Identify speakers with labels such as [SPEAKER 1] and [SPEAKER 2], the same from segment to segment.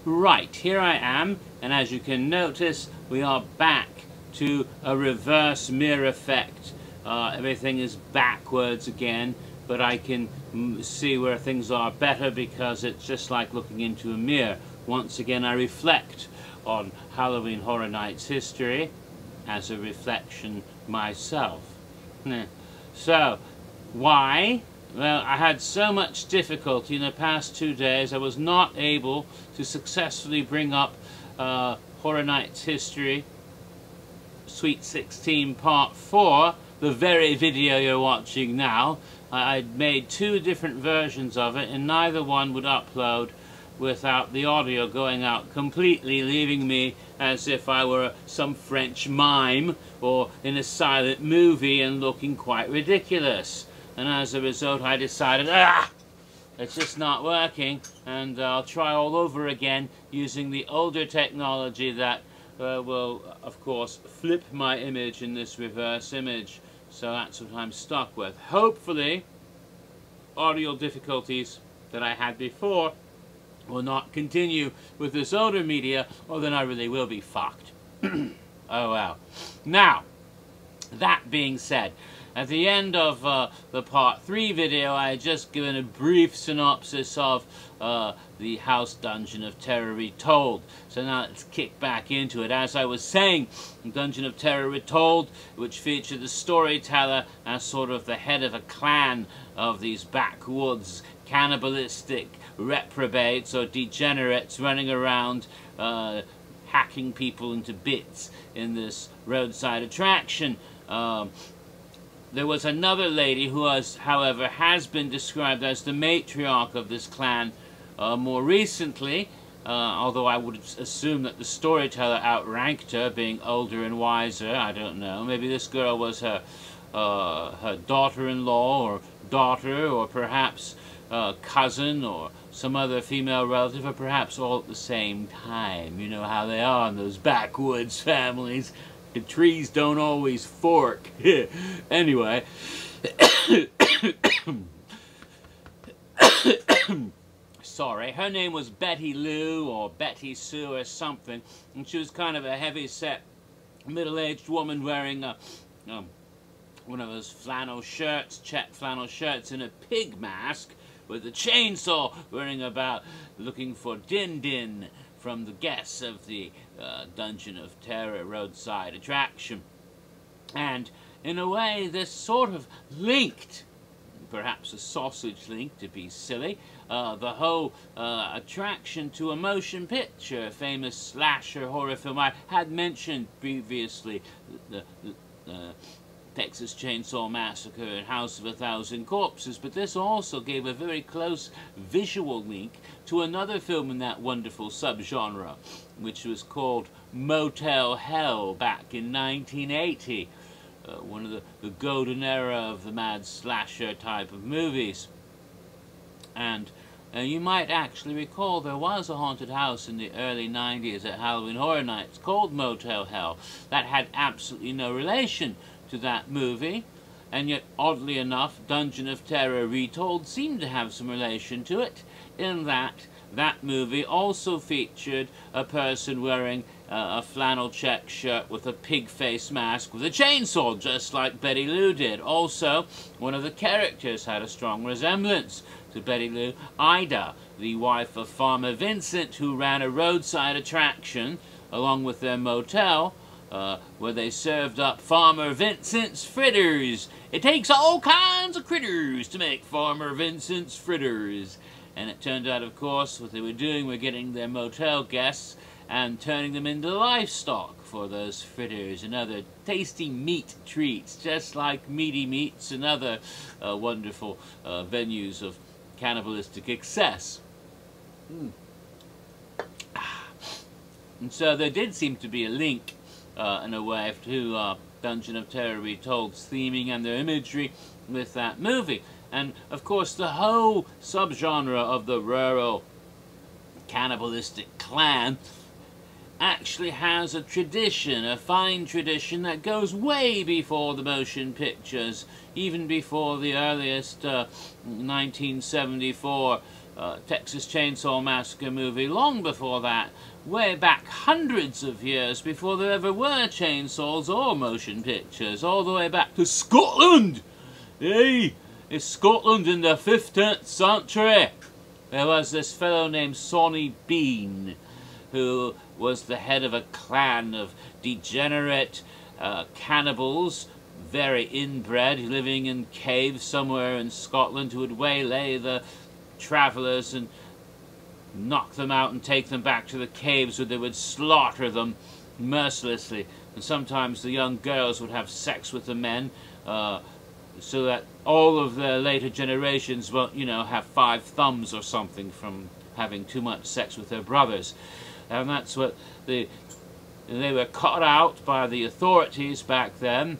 [SPEAKER 1] Right, here I am, and as you can notice, we are back to a reverse mirror effect. Everything is backwards again, but I can see where things are better because it's just like looking into a mirror. Once again, I reflect on Halloween Horror Nights history as a reflection myself. So, why? Well, I had so much difficulty in the past 2 days, I was not able to successfully bring up Horror Nights History Sweet 16 Part 4, the very video you're watching now. I'd made 2 different versions of it, and neither one would upload without the audio going out completely, leaving me as if I were some French mime or in a silent movie and looking quite ridiculous. And as a result, I decided, it's just not working, and I'll try all over again using the older technology that will, of course, flip my image in this reverse image. So that's what I'm stuck with. Hopefully, audio difficulties that I had before will not continue with this older media, or then I really will be fucked. Oh well. Now, that being said, at the end of the Part 3 video, I had just given a brief synopsis of the House Dungeon of Terror Retold. So now let's kick back into it. As I was saying, Dungeon of Terror Retold, which featured the storyteller as sort of the head of a clan of these backwoods, cannibalistic reprobates or degenerates running around hacking people into bits in this roadside attraction. There was another lady who was, however, has been described as the matriarch of this clan more recently, although I would assume that the storyteller outranked her, being older and wiser. I don't know. Maybe this girl was her daughter-in-law or daughter, or perhaps cousin, or some other female relative, or perhaps all at the same time. You know how they are in those backwoods families. The trees don't always fork. Anyway. Sorry. Her name was Betty Lou or Betty Sue or something. And she was kind of a heavy-set, middle-aged woman wearing one of those flannel shirts, check flannel shirts, and a pig mask with a chainsaw, running about looking for Din-Din from the guests of the Dungeon of Terror roadside attraction. And in a way, this sort of linked, perhaps a sausage link to be silly, the whole attraction to a motion picture, a famous slasher horror film. I had mentioned previously the Texas Chainsaw Massacre and House of a Thousand Corpses, but this also gave a very close visual link to another film in that wonderful subgenre, which was called Motel Hell back in 1980, one of the golden era of the mad slasher type of movies. And you might actually recall there was a haunted house in the early 90s at Halloween Horror Nights called Motel Hell that had absolutely no relation to that movie, and yet oddly enough Dungeon of Terror Retold seemed to have some relation to it, in that that movie also featured a person wearing a flannel check shirt with a pig face mask with a chainsaw, just like Betty Lou did. Also, one of the characters had a strong resemblance to Betty Lou, Ida, the wife of Farmer Vincent, who ran a roadside attraction along with their motel, where they served up Farmer Vincent's fritters. It takes all kinds of critters to make Farmer Vincent's fritters. And it turned out, of course, what they were doing were getting their motel guests and turning them into livestock for those fritters and other tasty meat treats, just like Meaty Meats and other wonderful venues of cannibalistic excess. And so there did seem to be a link in a way to Dungeon of Terror Retold's theming and their imagery with that movie. And of course the whole subgenre of the rural cannibalistic clan actually has a tradition, a fine tradition that goes way before the motion pictures, even before the earliest 1974 Texas Chainsaw Massacre movie long before that, way back hundreds of years before there ever were chainsaws or motion pictures, all the way back to Scotland. Hey, it's Scotland in the 15th century. There was this fellow named Sonny Bean, who was the head of a clan of degenerate cannibals, very inbred, living in caves somewhere in Scotland, who would waylay the travellers and knock them out and take them back to the caves where they would slaughter them mercilessly. And sometimes the young girls would have sex with the men, so that all of the later generations won't, you know, have 5 thumbs or something from having too much sex with their brothers. And that's what they were caught out by the authorities back then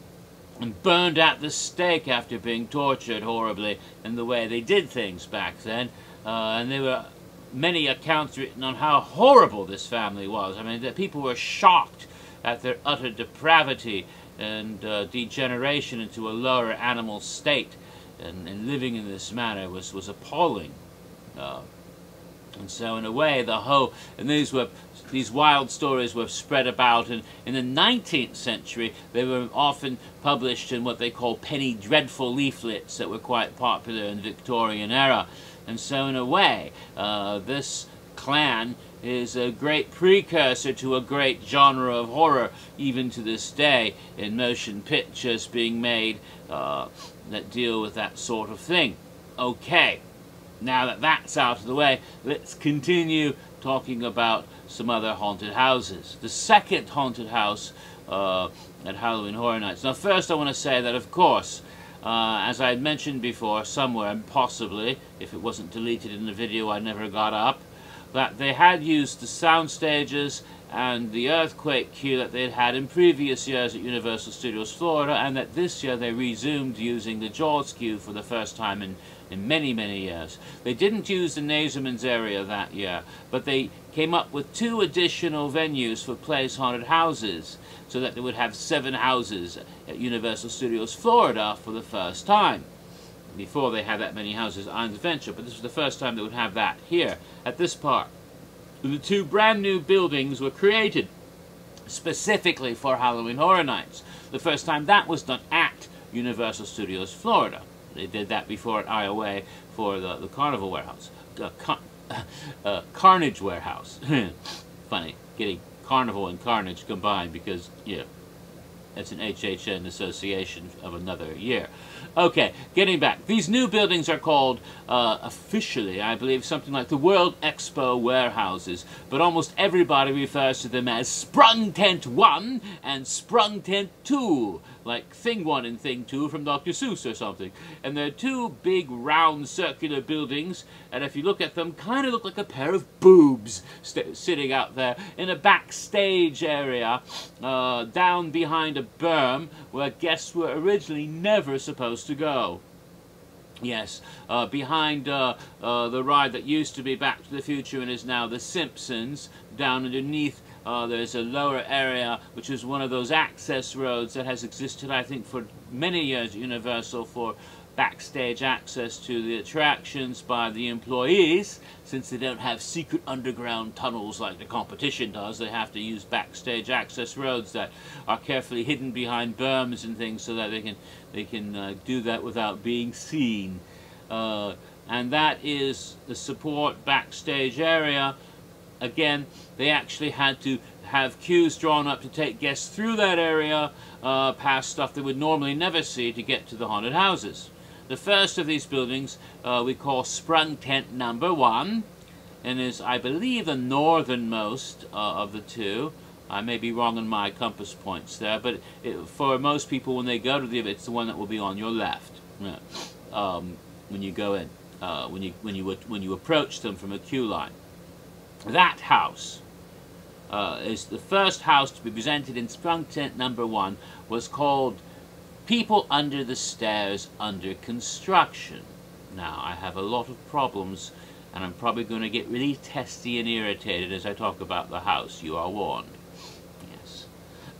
[SPEAKER 1] and burned at the stake after being tortured horribly in the way they did things back then. And there were many accounts written on how horrible this family was. I mean, that people were shocked at their utter depravity and degeneration into a lower animal state, and living in this manner was appalling. And so in a way these wild stories were spread about, and in the 19th century they were often published in what they call penny dreadful leaflets that were quite popular in the Victorian era. And so in a way this clan is a great precursor to a great genre of horror, even to this day, in motion pictures being made that deal with that sort of thing. Okay, now that that's out of the way, let's continue talking about some other haunted houses. The second haunted house at Halloween Horror Nights. Now first I want to say that, of course, as I had mentioned before, somewhere, possibly, if it wasn't deleted in the video I never got up, that they had used the sound stages and the earthquake cue that they'd had in previous years at Universal Studios Florida, and that this year they resumed using the Jaws cue for the first time in many, many years. They didn't use the Nazerman's area that year, but they came up with 2 additional venues for Place Haunted Houses, so that they would have 7 houses at Universal Studios Florida for the first time. Before they had that many houses on Adventure, but this was the first time they would have that here at this park. The 2 brand new buildings were created specifically for Halloween Horror Nights. The first time that was done at Universal Studios Florida. They did that before at IOA for the Carnival Warehouse. Carnage Warehouse. Funny, getting Carnival and Carnage combined because, yeah, it's an HHN association of another year. Okay, getting back. These new buildings are called, officially, I believe, something like the World Expo Warehouses, but almost everybody refers to them as Sprung Tent 1 and Sprung Tent 2, like Thing 1 and Thing 2 from Dr. Seuss or something. And they're 2 big, round, circular buildings, and if you look at them, kind of look like a pair of boobs sitting out there in a backstage area, down behind a berm where guests were originally never supposed to go. Yes, behind the ride that used to be Back to the Future and is now The Simpsons, down underneath there's a lower area which is one of those access roads that has existed, I think, for many years at Universal for backstage access to the attractions by the employees. Since they don't have secret underground tunnels like the competition does, they have to use backstage access roads that are carefully hidden behind berms and things so that they can do that without being seen. And that is the support backstage area. Again, they actually had to have queues drawn up to take guests through that area, past stuff they would normally never see to get to the haunted houses. The first of these buildings we call Sprung Tent number 1, and is, I believe, the northernmost of the 2. I may be wrong on my compass points there, but for most people, when they go to the event, it's the one that will be on your left when you go in, when you approach them from a queue line. That house is the first house to be presented in Sprung Tent number 1. Was called People Under the Stairs Under Construction. Now, I have a lot of problems, and I'm probably going to get really testy and irritated as I talk about the house. You are warned. Yes.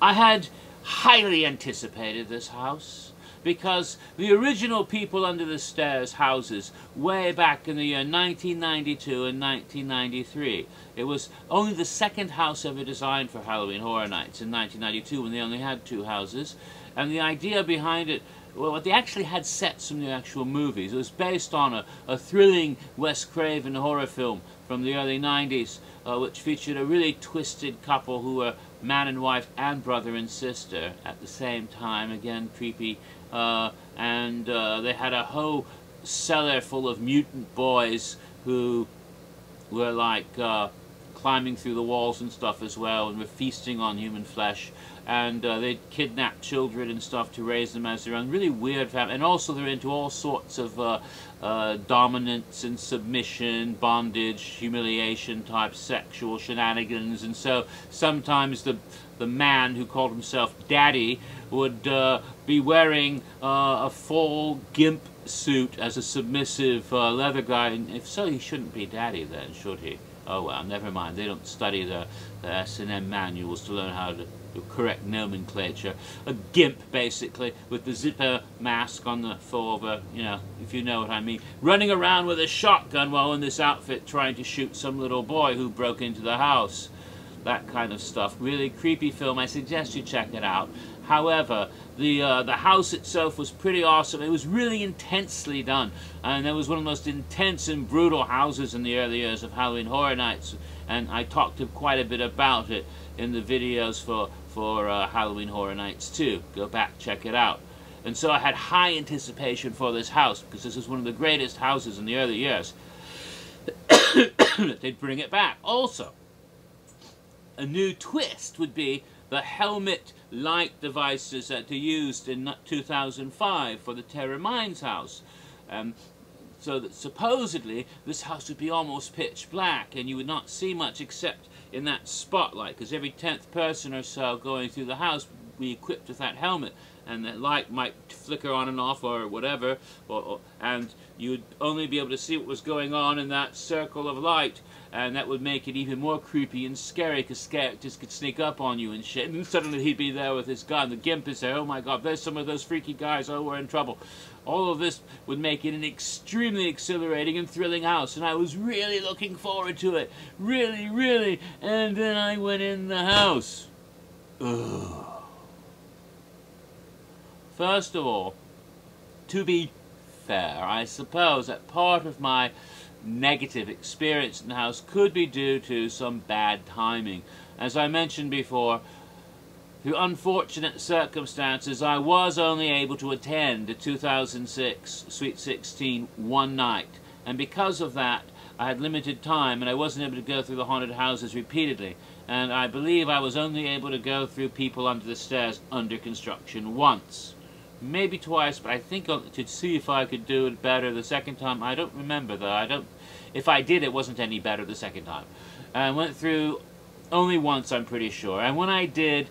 [SPEAKER 1] I had highly anticipated this house, because the original people under the stairs houses way back in the year 1992 and 1993. It was only the second house ever designed for Halloween Horror Nights in 1992 when they only had 2 houses. And the idea behind it, well, they actually had sets from the actual movies. It was based on a thrilling Wes Craven horror film from the early 90s, which featured a really twisted couple who were man and wife and brother and sister at the same time. Again, creepy. And they had a whole cellar full of mutant boys who were like climbing through the walls and stuff as well, and were feasting on human flesh. And they'd kidnap children and stuff to raise them as their own. Really weird family. And also they're into all sorts of dominance and submission, bondage, humiliation type sexual shenanigans. And so sometimes the man who called himself Daddy would be wearing a full gimp suit as a submissive leather guy. And if so, he shouldn't be Daddy then, should he? Oh well, never mind. They don't study the S&M manuals to learn how to correct nomenclature. A gimp, basically, with the zipper mask on the forward, you know, if you know what I mean, running around with a shotgun while in this outfit trying to shoot some little boy who broke into the house. That kind of stuff. Really creepy film. I suggest you check it out. However, the house itself was pretty awesome. It was really intensely done, and it was one of the most intense and brutal houses in the early years of Halloween Horror Nights, and I talked quite a bit about it in the videos for Halloween Horror Nights too. Go back, check it out. And so I had high anticipation for this house, because this is one of the greatest houses in the early years. They'd bring it back. Also, a new twist would be the helmet light devices that they used in 2005 for the Terror Mines house. So that supposedly this house would be almost pitch black, and you would not see much except in that spotlight, because every 10th person or so going through the house would be equipped with that helmet, and the light might flicker on and off or whatever, and you would only be able to see what was going on in that circle of light, and that would make it even more creepy and scary, because characters could sneak up on you and shit, and suddenly he'd be there with his gun. The gimp is there. Oh my god, there's some of those freaky guys. Oh, we're in trouble. All of this would make it an extremely exhilarating and thrilling house, and I was really looking forward to it. Really, really. And then I went in the house. Ugh. First of all, to be fair, I suppose that part of my negative experience in the house could be due to some bad timing. As I mentioned before, through unfortunate circumstances, I was only able to attend the 2006 Sweet 16 one night, and because of that I had limited time and I wasn't able to go through the haunted houses repeatedly, and I believe I was only able to go through People Under the Stairs under construction once. Maybe twice, but I think to see if I could do it better the second time. I don't remember though. If I did, it wasn't any better the second time. I went through only once, I'm pretty sure, and when I did,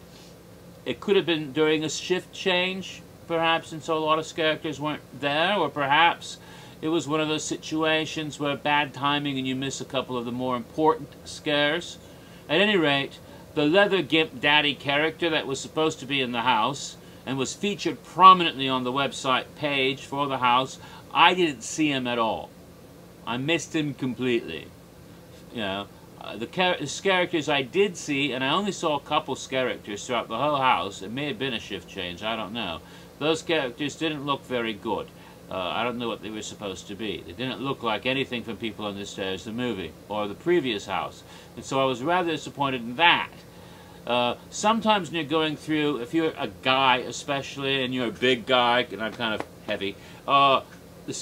[SPEAKER 1] it could have been during a shift change, perhaps, and so a lot of characters weren't there, or perhaps it was one of those situations where bad timing and you miss a couple of the more important scares. At any rate, the leather gimp daddy character that was supposed to be in the house and was featured prominently on the website page for the house, I didn't see him at all. I missed him completely. You know, the characters I did see, and I only saw a couple characters throughout the whole house. It may have been a shift change, I don't know. Those characters didn't look very good. I don't know what they were supposed to be. They didn't look like anything from People Under the Stairs, the movie, or the previous house. And so I was rather disappointed in that. Sometimes when you're going through, if you're a guy especially, and you're a big guy, and I'm kind of heavy, the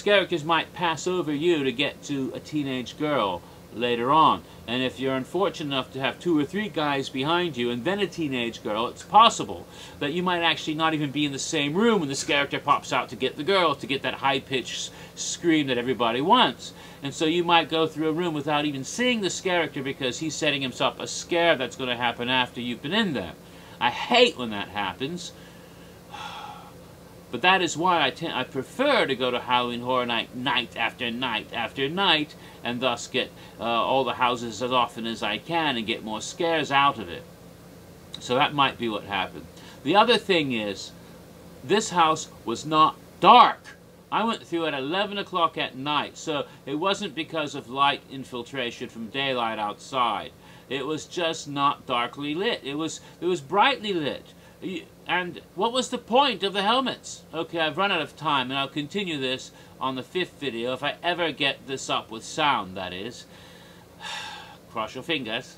[SPEAKER 1] characters might pass over you to get to a teenage girl later on. And if you're unfortunate enough to have 2 or 3 guys behind you and then a teenage girl, it's possible that you might actually not even be in the same room when this character pops out to get the girl, to get that high-pitched scream that everybody wants. And so you might go through a room without even seeing this character because he's setting himself a scare that's going to happen after you've been in there. I hate when that happens. But that is why I prefer to go to Halloween Horror Night night after night after night, and thus get all the houses as often as I can and get more scares out of it. So that might be what happened. The other thing is, this house was not dark. I went through at 11 o'clock at night, so it wasn't because of light infiltration from daylight outside. It was just not darkly lit. It was brightly lit. And what was the point of the helmets? Okay, I've run out of time, and I'll continue this on the 5th video, if I ever get this up with sound, that is. Cross your fingers.